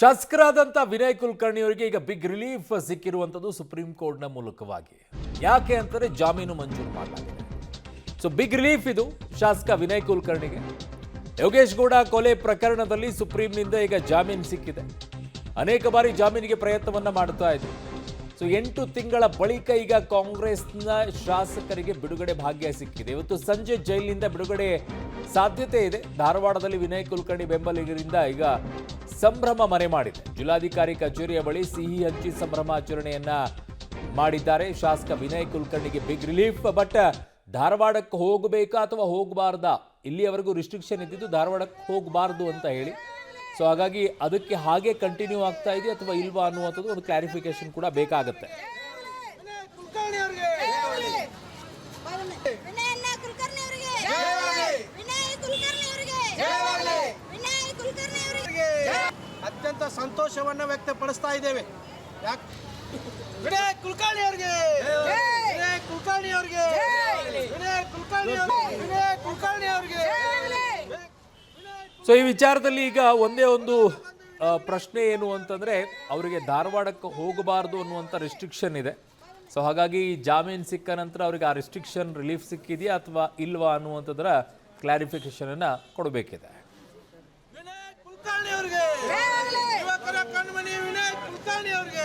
ಶಾಸಕರಾದಂಥ ವಿನಯ್ ಕುಲಕರ್ಣಿ ಅವರಿಗೆ ಈಗ big relief ಸಿಕ್ಕಿರುವಂಥದ್ದು supreme ಕೋರ್ಟ್ನ ಮೂಲಕವಾಗಿ. ಯಾಕೆ ಅಂತಾರೆ ಜಾಮೀನು ಮಂಜೂರು ಮಾಡಲಾಗಿದೆ. ಸೊ ಬಿಗ್ ರಿಲೀಫ್ ಇದು ಶಾಸಕ ವಿನಯ್ ಕುಲಕರ್ಣಿಗೆ. ಯೋಗೇಶ್ ಗೌಡ ಕೊಲೆ ಪ್ರಕರಣದಲ್ಲಿ ಸುಪ್ರೀಂನಿಂದ ಈಗ ಜಾಮೀನು ಸಿಕ್ಕಿದೆ. ಅನೇಕ ಬಾರಿ ಜಾಮೀನಿಗೆ ಪ್ರಯತ್ನವನ್ನ ಮಾಡ್ತಾ ಇದ್ರು. ಸೊ 8 ತಿಂಗಳ ಬಳಿಕ ಈಗ ಕಾಂಗ್ರೆಸ್ನ ಶಾಸಕರಿಗೆ ಬಿಡುಗಡೆ ಭಾಗ್ಯ ಸಿಕ್ಕಿದೆ. ಇವತ್ತು ಸಂಜೆ ಜೈಲಿನಿಂದ ಬಿಡುಗಡೆ ಸಾಧ್ಯತೆ ಇದೆ. ಧಾರವಾಡದಲ್ಲಿ ವಿನಯ್ ಕುಲಕರ್ಣಿ ಬೆಂಬಲಿಗರಿಂದ ಈಗ ಸಂಭ್ರಮ ಮನೆ ಮಾಡಿದೆ. ಜಿಲ್ಲಾಧಿಕಾರಿ ಕಚೇರಿಯ ಬಳಿ ಸಿಹಿ ಹಂಚಿ ಸಂಭ್ರಮಾಚರಣೆಯನ್ನ ಮಾಡಿದ್ದಾರೆ. ಶಾಸಕ ವಿನಯ್ ಕುಲಕರ್ಣಿಗೆ ಬಿಗ್ ರಿಲೀಫ್. ಬಟ್ ಧಾರವಾಡಕ್ಕೆ ಹೋಗಬೇಕಾ ಅಥವಾ ಹೋಗಬಾರ್ದಾ, ಇಲ್ಲಿಯವರೆಗೂ ರಿಸ್ಟ್ರಿಕ್ಷನ್ ಇದ್ದಿದ್ದು ಧಾರವಾಡಕ್ಕೆ ಹೋಗಬಾರ್ದು ಅಂತ ಹೇಳಿ. ಸೊ ಹಾಗಾಗಿ ಅದಕ್ಕೆ ಹಾಗೆ ಕಂಟಿನ್ಯೂ ಆಗ್ತಾ ಇದೆ ಅಥವಾ ಇಲ್ವಾ ಅನ್ನುವಂಥದ್ದು ಒಂದು ಕ್ಲಾರಿಫಿಕೇಶನ್ ಕೂಡ ಬೇಕಾಗುತ್ತೆ. ಅತ್ಯಂತ ಸಂತೋಷವನ್ನ ವ್ಯಕ್ತಪಡಿಸ್ತಾ ಇದ್ದೇವೆ. ವಿನಯ್ ಕುಲಕರ್ಣಿ ಅವರಿಗೆ, ವಿನಯ್ ಕುಲಕರ್ಣಿ ಅವರಿಗೆ, ವಿನಯ್ ಕುಲಕರ್ಣಿ ಅವರಿಗೆ, ವಿನಯ್ ಕುಲಕರ್ಣಿ ಅವರಿಗೆ. ಸೊ ಈ ವಿಚಾರದಲ್ಲಿ ಈಗ ಒಂದೇ ಒಂದು ಪ್ರಶ್ನೆ ಏನು ಅಂತಂದ್ರೆ, ಅವರಿಗೆ ಧಾರವಾಡಕ್ಕೆ ಹೋಗಬಾರ್ದು ಅನ್ನುವಂಥ ರಿಸ್ಟ್ರಿಕ್ಷನ್ ಇದೆ. ಸೊ ಹಾಗಾಗಿ ಜಾಮೀನು ಸಿಕ್ಕ ನಂತರ ಅವರಿಗೆ ಆ ರಿಸ್ಟ್ರಿಕ್ಷನ್ ರಿಲೀಫ್ ಸಿಕ್ಕಿದೆಯಾ ಅಥವಾ ಇಲ್ವಾ ಅನ್ನುವಂಥದ್ರ ಕ್ಲಾರಿಫಿಕೇಶನ್ ಅನ್ನ ಕೊಡಬೇಕಿದೆ. ವಿನಯ್ ಕುಲಕರ್ಣಿ ಅವರಿಗೆ, ಯುವಕರ ಕಣ್ಮಣಿ ವಿನಯ್ ಕುಲಕರ್ಣಿ ಅವರಿಗೆ.